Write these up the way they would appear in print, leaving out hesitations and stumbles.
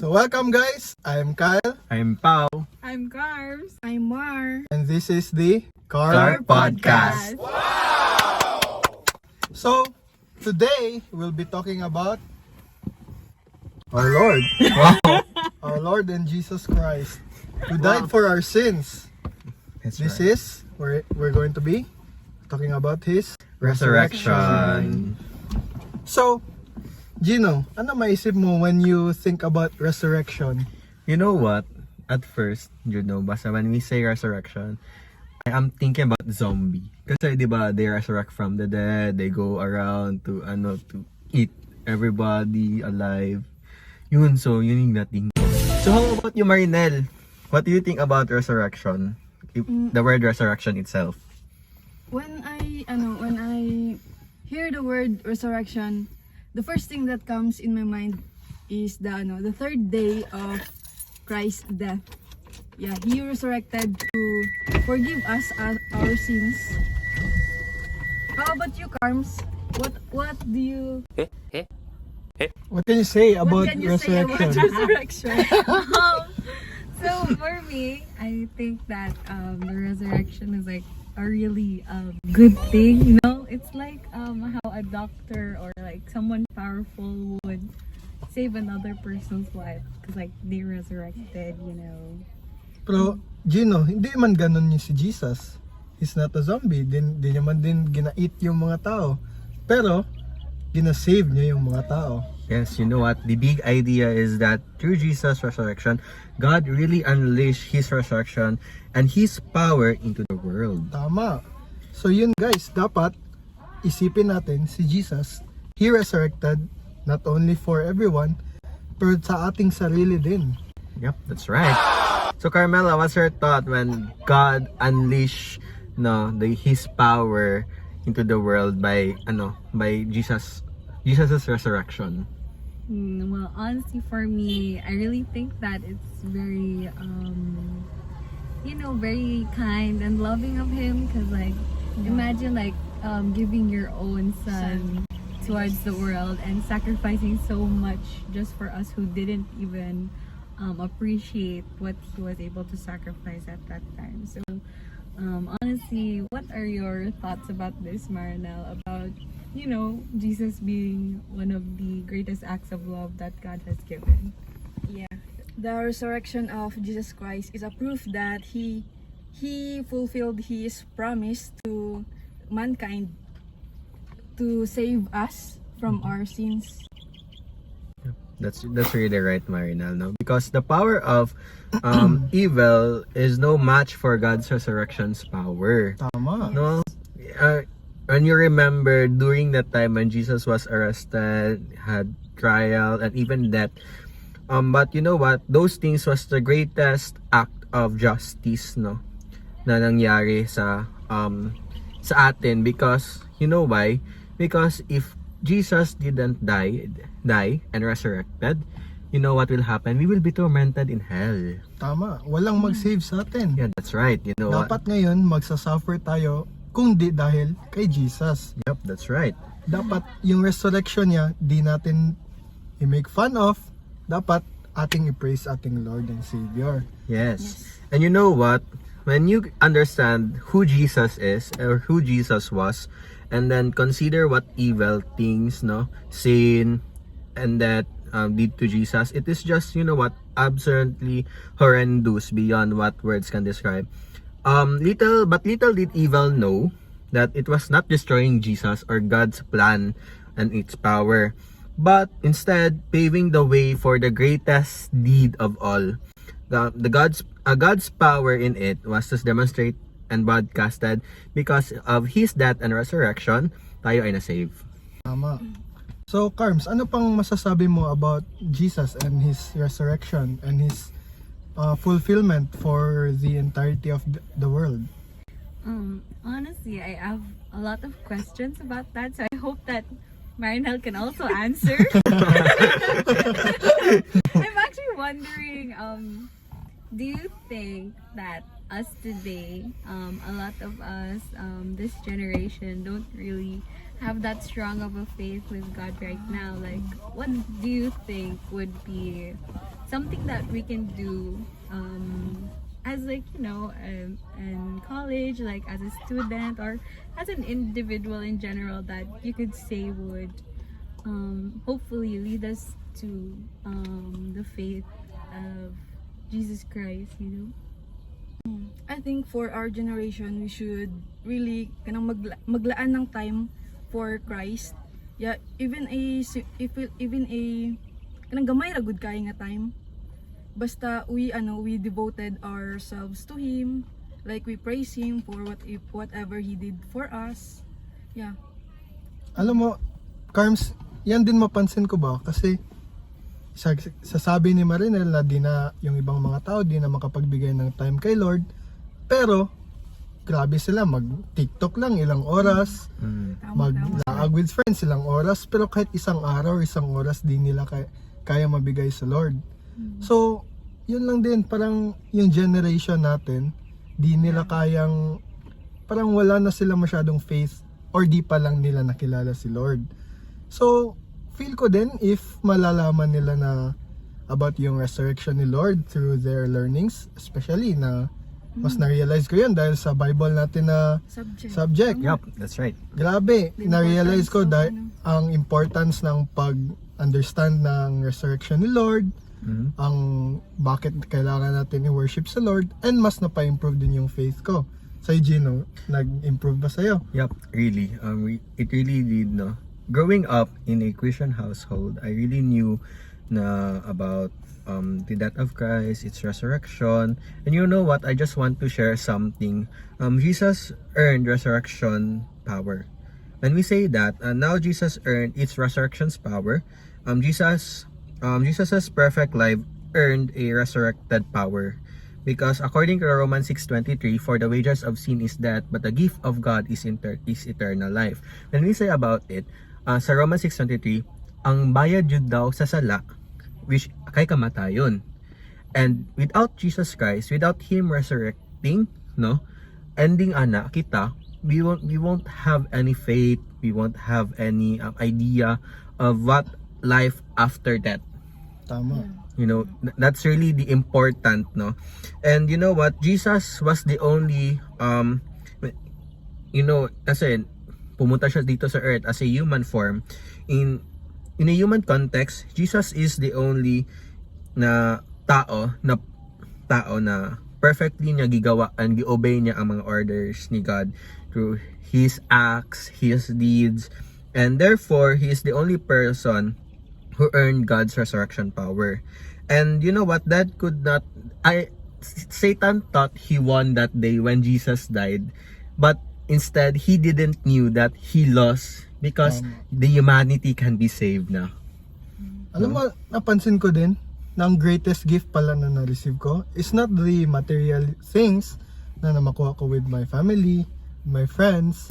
So welcome guys, I'm Kyle. I'm Pao. I'm Carbs. I'm Mar. And this is the Car Podcast. Wow! So today we'll be talking about our Lord. Our Lord and Jesus Christ, who died for our sins. This is where we're going to be talking about His Resurrection. So, Gino, ano maisip mo when you think about resurrection? You know what? At first, basta when we say resurrection, I am thinking about zombie. Kasi di ba, they resurrect from the dead, they go around to eat everybody alive. Yun yung nating. So how about you, Marinel? What do you think about resurrection? The word resurrection itself. When I hear the word resurrection, the first thing that comes in my mind is the third day of Christ's death. Yeah, He resurrected to forgive us our sins. How about you, Carms? What do you What can you say about what can you say resurrection? about resurrection? So for me, I think that the resurrection is like a really good thing, you know? It's like how a doctor or like someone powerful would save another person's life because like they resurrected, you know. Pero Gino, hindi man ganun yung si Jesus. He's not a zombie. Di naman din gina-eat yung mga tao. Pero gina-save niya yung mga tao. Yes, you know what? The big idea is that through Jesus' resurrection, God really unleashed His resurrection and His power into the world. Tama. So yun guys, dapat isipin natin si Jesus, He resurrected not only for everyone, pero sa ating sarili din. Yep, that's right. So Carmela, what's your thought when God unleashed His power into the world by Jesus' resurrection? Well, honestly, for me, I really think that it's very, very kind and loving of Him. Because, like, imagine, like, giving your own son towards the world and sacrificing so much just for us who didn't even appreciate what He was able to sacrifice at that time. So, honestly, what are your thoughts about this, Marinel? About Jesus being one of the greatest acts of love that God has given. Yeah, the resurrection of Jesus Christ is a proof that He fulfilled His promise to mankind to save us from our sins. That's really right, Marinel, no? Because the power of evil is no match for God's resurrection's power. Tama. No? When you remember during that time when Jesus was arrested, had trial, and even death. But you know what? Those things was the greatest act of justice, no? Na nangyari sa atin, because you know why? Because if Jesus didn't die and resurrected, you know what will happen? We will be tormented in hell. Tama. Walang mag-save sa atin. Yeah, that's right. You know what? Dapat ngayon magsasuffer tayo kung di dahil kay Jesus. Yep, that's right. Dapat yung resurrection niya, di natin i-make fun of. Dapat ating i-praise ating Lord and Savior. Yes. And you know what? When you understand who Jesus is or who Jesus was, and then consider what evil things, sin, and that did to Jesus, it is just, absolutely horrendous beyond what words can describe. Little did evil know that it was not destroying Jesus or God's plan and its power, but instead paving the way for the greatest deed of all. God's power in it was to demonstrate and broadcasted because of His death and resurrection, tayo ay na-save. Tama. So, Carms, ano pang masasabi mo about Jesus and His resurrection and His fulfillment for the entirety of the world? Honestly, I have a lot of questions about that, so I hope that Marinel can also answer. I'm actually wondering, do you think that us today, a lot of us, this generation, don't really have that strong of a faith with God right now. Like, what do you think would be something that we can do as, like, in college, like as a student or as an individual in general, that you could say would hopefully lead us to the faith of Jesus Christ, I think for our generation, we should really kanang maglaan ng time for Christ. Yeah, even a kanang gamay ra gud kay nga time. Basta we devoted ourselves to him, like we praise him for whatever he did for us. Yeah. Alam mo, Carms, yan din mapansin ko ba? Kasi sasabi ni Marinel na di na yung ibang mga tao di na makapagbigay ng time kay Lord. Pero grabe sila, mag-TikTok lang ilang oras, mag-laag with friends ilang oras, pero kahit isang araw, isang oras di nila kaya mabigay sa Lord. So, yun lang din, parang yung generation natin, di nila kayang, parang wala na sila masyadong faith or di pa lang nila nakilala si Lord. So, feel ko din if malalaman nila na about yung resurrection ni Lord through their learnings, especially na mas na-realize ko yun dahil sa Bible natin na subject. Yup, that's right. Grabe, na-realize ko of, dahil ang importance ng pag-understand ng resurrection ni Lord, ang bakit kailangan natin i-worship sa Lord, and mas na-improve din yung faith ko. Sa Gino, nag-improve ba sa'yo? Yup, really. It really did, no? Growing up in a Christian household, I really knew na about the death of Christ, its resurrection. And you know what? I just want to share something. Jesus earned resurrection power. When we say that, now Jesus earned its resurrection's power. Jesus's perfect life earned a resurrected power. Because according to Romans 6:23, for the wages of sin is death, but the gift of God is eternal life. When we say about it, sa Romans 6:23, ang bayad jud daw sa sala, which kay kamatayon. And without Jesus Christ, without Him resurrecting, no, ending ana kita, we won't have any faith, we won't have any idea of what life after death. Tama. You know, that's really the important, no? And you know what? Jesus was the only, kasi pumunta siya dito sa earth as a human form. In a human context, Jesus is the only na tao na perfectly niya gigawa and gi-obey niya ang mga orders ni God through His acts, His deeds, and therefore, He is the only person who earned God's resurrection power. And you know what? That could not... Satan thought he won that day when Jesus died, but instead, he didn't knew that he lost because the humanity can be saved na. Alam mo, napansin ko din na ang greatest gift pala na na-receive ko is not the material things na namakuha ko with my family, my friends.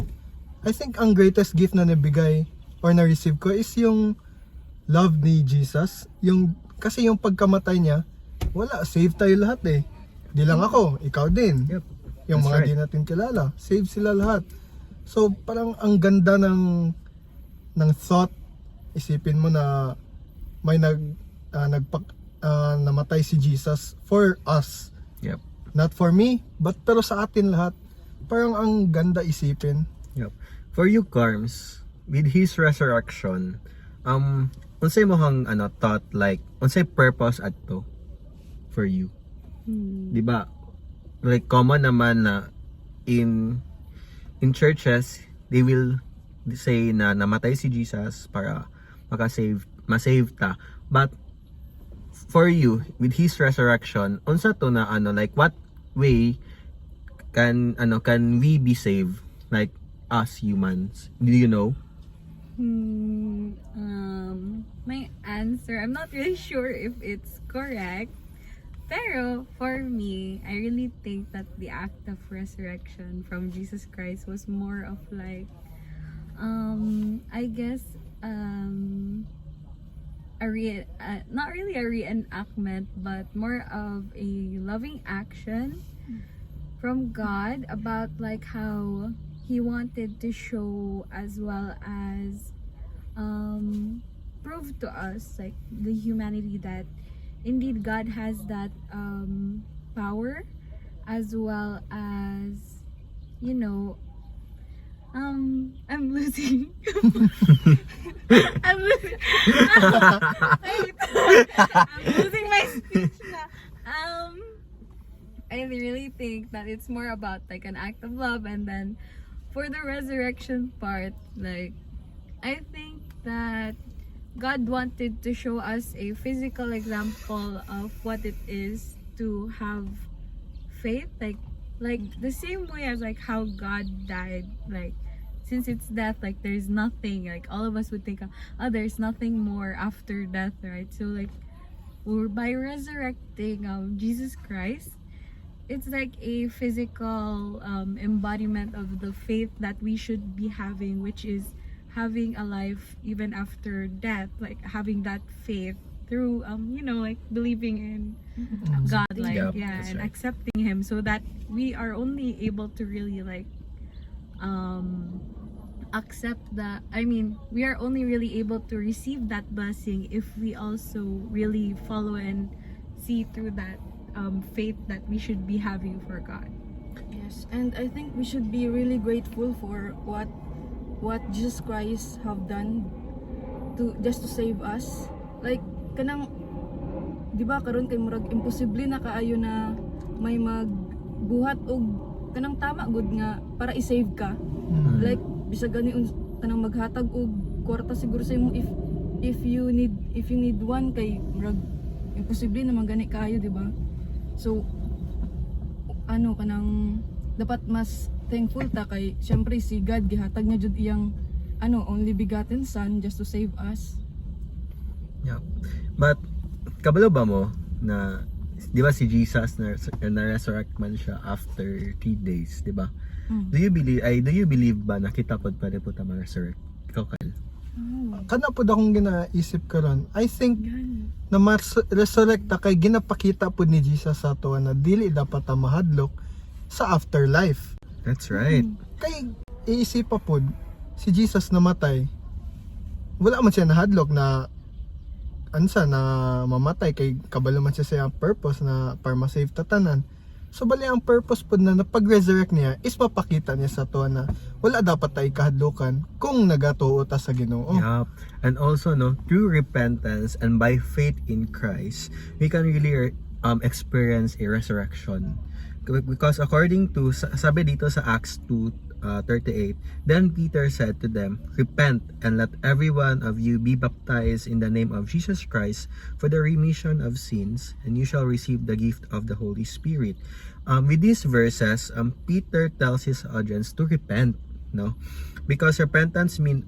I think ang greatest gift na nabigay or na-receive ko is yung love ni Jesus. Kasi yung pagkamatay niya, wala, save tayo lahat eh. Di lang ako, ikaw din. Yep. Yung That's mga right. di natin kilala, save sila lahat. So parang ang ganda ng thought, isipin mo na may namatay si Jesus for us. Yep. Not for me, but pero sa atin lahat. Parang ang ganda isipin. Yep. For you, Carms, with His resurrection, unsay mo hang thought, like unsay purpose adto for you? Di ba? Like common naman na in churches, they will say na namatay si Jesus para masave ta. But for you, with His resurrection, unsa to na like what way can we be saved, like us humans? Do you know? My answer, I'm not really sure if it's correct. Pero for me, I really think that the act of resurrection from Jesus Christ was more of like, I guess, not really a reenactment, but more of a loving action from God about like how he wanted to show as well as prove to us, like the humanity, that indeed God has that power, as well as, you know, I'm losing I'm losing I'm losing my speech na. I really think that it's more about like an act of love, and then for the resurrection part, like I think that God wanted to show us a physical example of what it is to have faith, like the same way as like how God died, like since it's death, like there's nothing, like all of us would think, oh, there's nothing more after death, right? So like by resurrecting Jesus Christ, it's like a physical embodiment of the faith that we should be having, which is having a life even after death, like having that faith through you know, like believing in God, like Yep, yeah, that's and right. accepting him, so that we are only able to really like accept that, I mean, we are only really able to receive that blessing if we also really follow and see through that faith that we should be having for God. Yes, and I think we should be really grateful for what Jesus Christ have done to just to save us. Like kanang, di ba karon kay murag imposible na kaayo na may magbuhat og kanang tama good nga para i-save ka. Like bisag gani kanang maghatag og kwarta siguro sa imo if you need one, kay murag imposible na magani kaayo, di ba? So ano kanang dapat mas thankful ta kay syempre si God gihatag niya jud iyang only begotten son just to save us. Yeah. But kabalo ba mo na di ba si Jesus na resurrect man siya after 3 days, di ba? Do you believe ba na kita pod pa rin po ta ma-resurrect? Ikaw, Kyle? Kana po akong ginaisip karon. I think na ma-resurrect ta kay ginapakita po ni Jesus sa ato na dili dapat ta mahadlok sa afterlife. That's right. Kay iisip pa po si Jesus namatay. Wala man siya nahadlok na ansa na mamatay, kay kabalo man siya sa purpose na para ma-save tatanan. So bali ang purpose po na pag-resurrect niya is mapakita niya sa ato na wala dapat tayo kahadlukan kung nagatuo ta sa Ginoo. Yeah. And also no, through repentance and by faith in Christ, we can really experience a resurrection. Because according to sabi dito sa Acts 2:38, then Peter said to them, "Repent and let every one of you be baptized in the name of Jesus Christ for the remission of sins, and you shall receive the gift of the Holy Spirit." With these verses, Peter tells his audience to repent, no? Because repentance means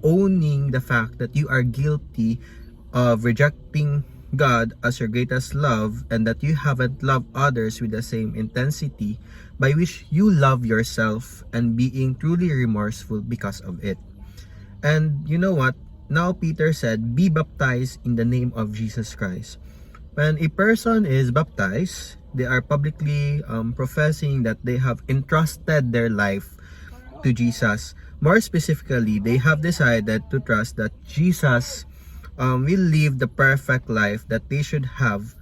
owning the fact that you are guilty of rejecting God as your greatest love, and that you haven't loved others with the same intensity by which you love yourself, and being truly remorseful because of it. And you know what? Now Peter said, be baptized in the name of Jesus Christ. When a person is baptized, they are publicly professing that they have entrusted their life to Jesus. More specifically, they have decided to trust that Jesus will live the perfect life that they should have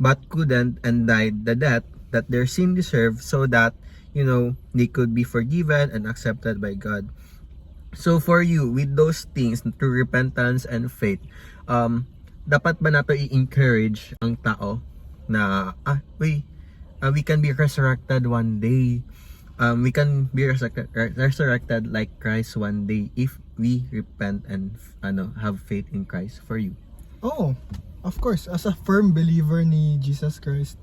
but couldn't, and died the death that their sin deserved, so that, you know, they could be forgiven and accepted by God. So for you, with those things, through repentance and faith, dapat ba nato i-encourage ang tao na we can be resurrected one day? We can be resurrected like Christ one day if we repent and have faith in Christ. For you? Oh, of course, as a firm believer ni Jesus Christ,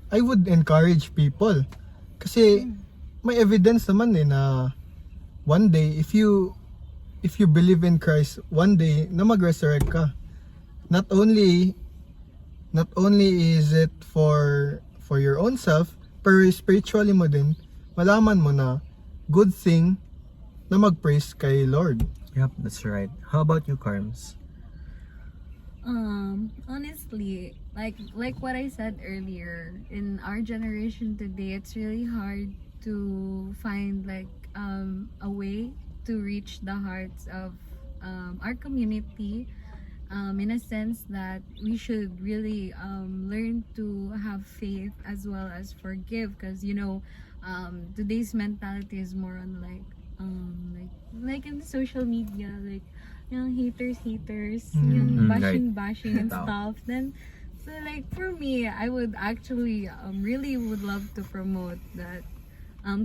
I would encourage people. Kasi may evidence naman na one day if you believe in Christ, one day na mag-resurrect ka. Not only is it for your own self, pero spiritually mo din malaman mo na good thing na mag-praise kay Lord. Yep, that's right. How about you, Carms? Honestly, like what I said earlier, in our generation today, it's really hard to find like a way to reach the hearts of our community. In a sense that we should really learn to have faith as well as forgive, because today's mentality is more on like in social media, like haters, bashing and stuff. Then so like for me, I would actually really would love to promote that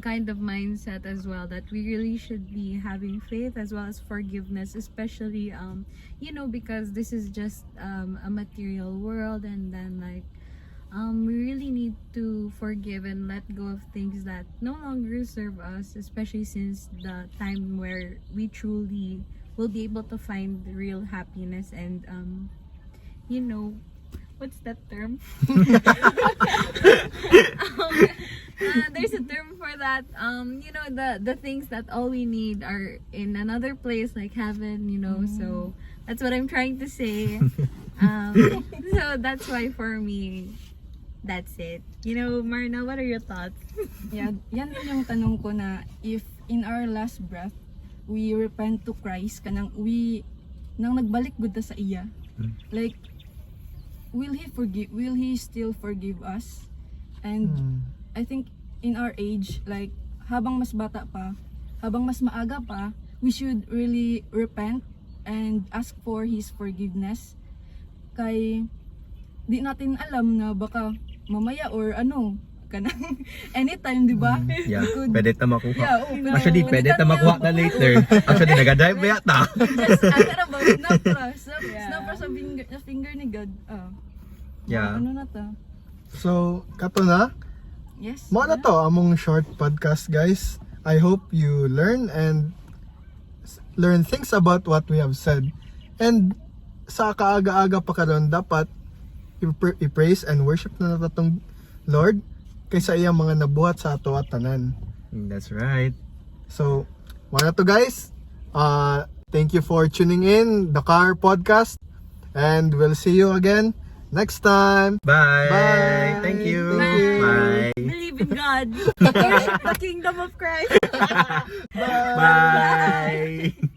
kind of mindset as well, that we really should be having faith as well as forgiveness, especially because this is just a material world, and then like we really need to forgive and let go of things that no longer serve us, especially since the time where we truly will be able to find real happiness and what's that term? There's a term for that. The things that all we need are in another place like heaven, so that's what I'm trying to say. So that's why for me, that's it. Marna, what are your thoughts? Yeah, yan din yung tanong ko, na if in our last breath we repent to Christ kanang nang nagbalik gud ta sa iya, like will he still forgive us? And I think in our age, like habang mas bata pa, habang mas maaga pa, we should really repent and ask for his forgiveness, kay di natin alam na baka mamaya or kanang anytime, di ba? Yeah, Could- pwede ta makuha. Yeah, pero Actually, when pwede it ta comes makuha to- na later. Actually, nagadrive ba yata? Just agad about snap sa finger ni God. Yeah. Ano na ta? So, kato na. Yes. Mo na to among short podcast, guys. I hope you learn things about what we have said. And sa kaaga-aga pa karon, dapat i-praise and worship na natatong Lord kaysa iyang mga nabuhat sa ato at tanan. That's right. So, wala to, guys. Thank you for tuning in the Car Podcast, and we'll see you again next time. Bye. Bye. Thank you. Thank you. Bye. Believe in God. Worship the kingdom of Christ. Bye. Bye.